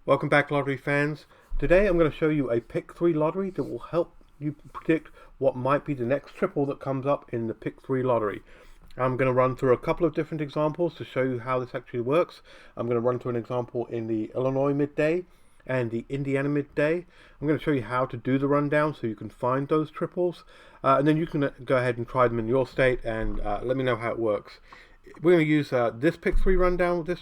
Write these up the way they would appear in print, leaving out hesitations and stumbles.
Welcome back, lottery fans. Today I'm going to show you a pick 3 lottery that will help you predict what might be the next triple that comes up in the pick 3 lottery. I'm going to run through a couple of different examples to show you how this actually works. I'm going to run through an example in the Illinois Midday and the Indiana Midday. I'm going to show you how to do the rundown so you can find those triples, and then you can go ahead and try them in your state and let me know how it works. We're going to use this pick 3 rundown with this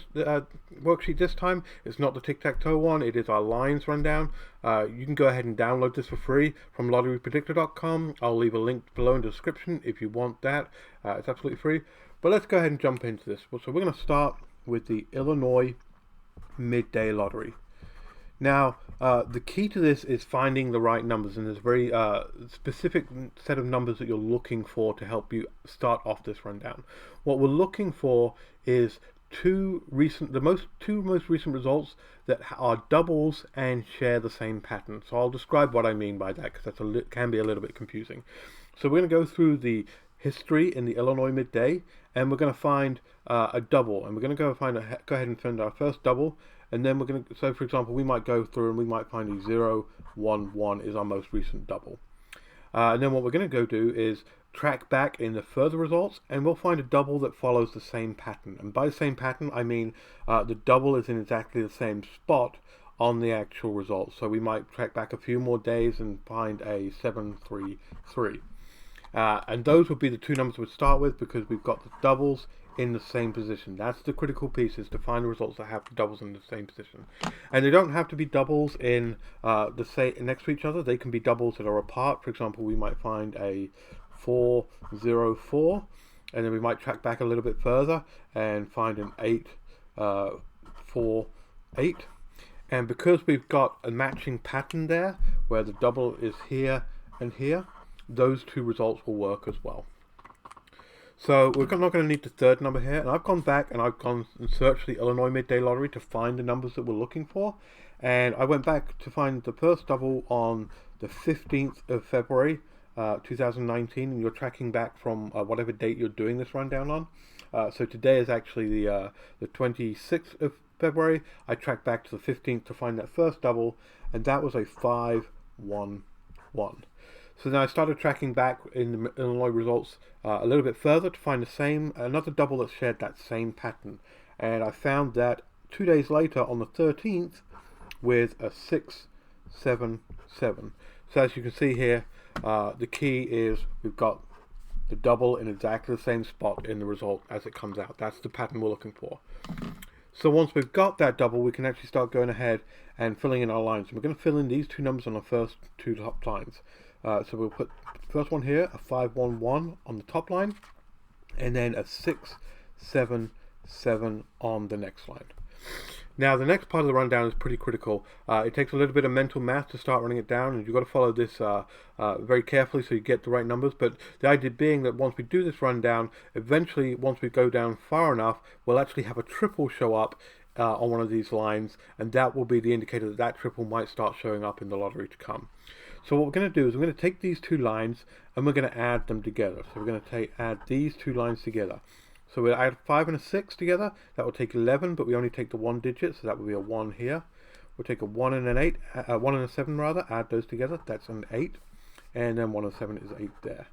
worksheet this time. It's not the tic-tac-toe one, it is our lines rundown. You can go ahead and download this for free from lotterypredictor.com. I'll leave a link below in the description if you want that. It's absolutely free. But let's go ahead and jump into this. So we're going to start with the Illinois Midday Lottery. Now, the key to this is finding the right numbers, and there's a very specific set of numbers that you're looking for to help you start off this rundown. What we're looking for is two most recent results that are doubles and share the same pattern. So I'll describe what I mean by that, because that can be a little bit confusing. So we're going to go through the history in the Illinois Midday, and we're going to find a double, and we're going to go ahead and find our first double. And then we're going to, so for example, we might go through and we might find a 0, 1, 1 is our most recent double. And then what we're going to go do is track back in the further results, and we'll find a double that follows the same pattern. And by the same pattern, I mean the double is in exactly the same spot on the actual results. So we might track back a few more days and find a 7, 3, 3. And those would be the two numbers we'd start with, because we've got the doubles in the same position. That's the critical piece, is to find the results that have the doubles in the same position. And they don't have to be doubles in next to each other. They can be doubles that are apart. For example, we might find a 4, 0, 4, and then we might track back a little bit further and find an 8, 4, 8. And because we've got a matching pattern there, where the double is here and here, those two results will work as well. So we're not going to need the third number here, and I've gone back and I've gone and searched the Illinois Midday Lottery to find the numbers that we're looking for, and I went back to find the first double on the 15th of February 2019, and you're tracking back from whatever date you're doing this rundown on. So today is actually the 26th of February. I tracked back to the 15th to find that first double, and that was a 5, 1, 1. So then I started tracking back in the Illinois results a little bit further to find another double that shared that same pattern. And I found that 2 days later on the 13th with a 6, 7, 7. So as you can see here, the key is we've got the double in exactly the same spot in the result as it comes out. That's the pattern we're looking for. So once we've got that double, we can actually start going ahead and filling in our lines. And we're going to fill in these two numbers on the first two top lines. So we'll put the first one here, a 5, 1, 1 on the top line, and then a 6, 7, 7 on the next line. Now the next part of the rundown is pretty critical. It takes a little bit of mental math to start running it down, and you've got to follow this very carefully so you get the right numbers. But the idea being that once we do this rundown, eventually once we go down far enough, we'll actually have a triple show up on one of these lines, and that will be the indicator that that triple might start showing up in the lottery to come. So what we're going to do is we're going to take these two lines and we're going to add them together. So we're going to add these two lines together. So we'll add 5 and a 6 together. That will take 11, but we only take the one digit, so that will be a 1 here. We'll take a 1 and an 8, 1 and a 7 rather, add those together. That's an 8, and then 1 and 7 is 8 there.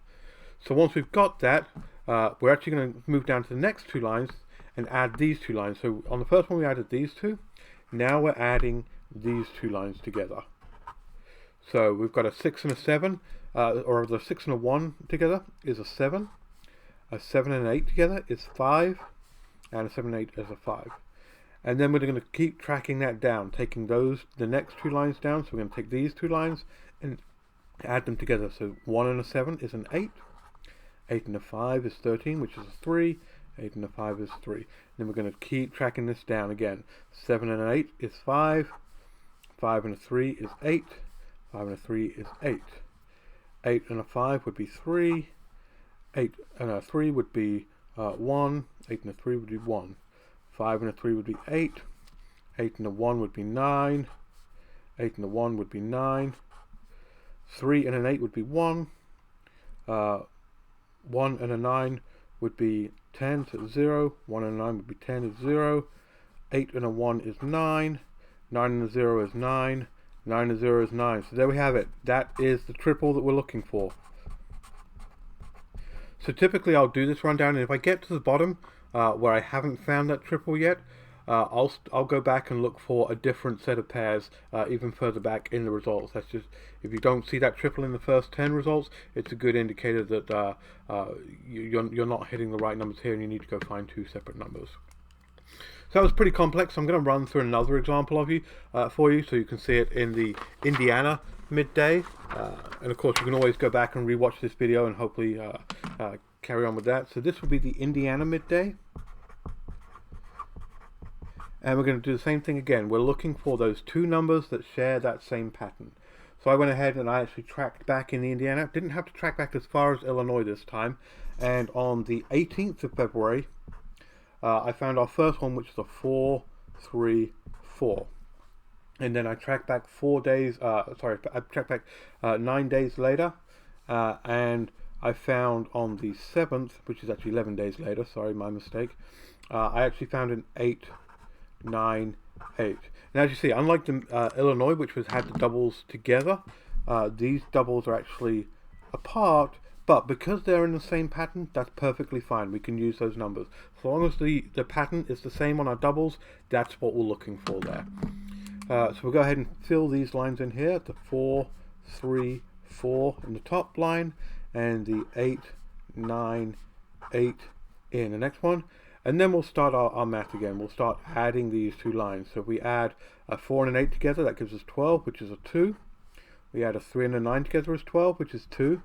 So once we've got that, we're actually going to move down to the next two lines and add these two lines. So on the first one we added these two. Now we're adding these two lines together. So we've got a 6 and a 7, or the 6 and a 1 together is a 7. A 7 and an 8 together is 5, and a 7 and 8 is a 5. And then we're going to keep tracking that down, taking the next two lines down. So we're going to take these two lines and add them together. So 1 and a 7 is an 8. 8 and a 5 is 13, which is a 3. 8 and a 5 is 3. And then we're going to keep tracking this down again. 7 and an 8 is 5. 5 and a 3 is 8. 5 and a 3 is 8. 8 and a 5 would be 3. 8 and a 3 would be 1. 8 and a 3 would be 1. 5 and a 3 would be 8. 8 and a 1 would be 9. 8 and a 1 would be 9. 3 and an 8 would be 1. 1 and a 9 would be 10, so 0. 1 and a 9 would be 10 is 0. 8 and a 1 is 9. 9 and a 0 is 9. 9 and a 0 is 9. So there we have it. That is the triple that we're looking for. So typically I'll do this rundown, and if I get to the bottom where I haven't found that triple yet, I'll go back and look for a different set of pairs even further back in the results. That's just, if you don't see that triple in the first 10 results, it's a good indicator that you're not hitting the right numbers here, and you need to go find two separate numbers. So that was pretty complex. I'm going to run through another example for you so you can see it in the Indiana midday. And of course you can always go back and rewatch this video and hopefully carry on with that. So this will be the Indiana midday. And we're going to do the same thing again. We're looking for those two numbers that share that same pattern. So I went ahead and I actually tracked back in the Indiana. Didn't have to track back as far as Illinois this time. And on the 18th of February, I found our first one, which is a 4, 3, 4. And then I tracked back 4 days, I tracked back 9 days later, and I found on the 7th, which is actually 11 days later, sorry, my mistake, I actually found an 8, 9, 8. And as you see, unlike the Illinois, which had the doubles together, these doubles are actually apart, but because they're in the same pattern, that's perfectly fine. We can use those numbers. So long as the pattern is the same on our doubles, that's what we're looking for there. So we'll go ahead and fill these lines in here, the 4, 3, 4 in the top line, and the 8, 9, 8 in the next one. And then we'll start our math again. We'll start adding these two lines. So if we add a 4 and an 8 together, that gives us 12, which is a 2. We add a 3 and a 9 together is 12, which is 2.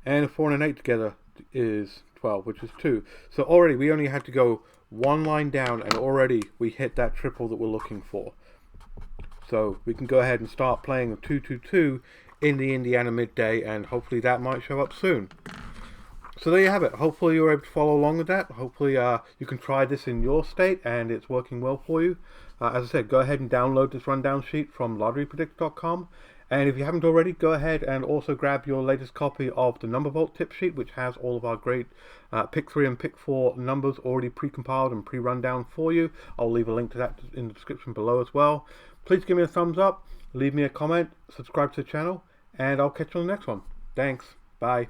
And a 4 and an 8 together is 12, which is 2. So already we only had to go one line down, and already we hit that triple that we're looking for. So we can go ahead and start playing a 2-2-2 in the Indiana midday, and hopefully that might show up soon. So there you have it. Hopefully you're able to follow along with that. Hopefully you can try this in your state and it's working well for you. As I said, go ahead and download this rundown sheet from lotterypredictor.com. And if you haven't already, go ahead and also grab your latest copy of the Number Vault tip sheet, which has all of our great pick 3 and pick 4 numbers already pre-compiled and pre-rundown for you. I'll leave a link to that in the description below as well. Please give me a thumbs up, leave me a comment, subscribe to the channel, and I'll catch you on the next one. Thanks. Bye.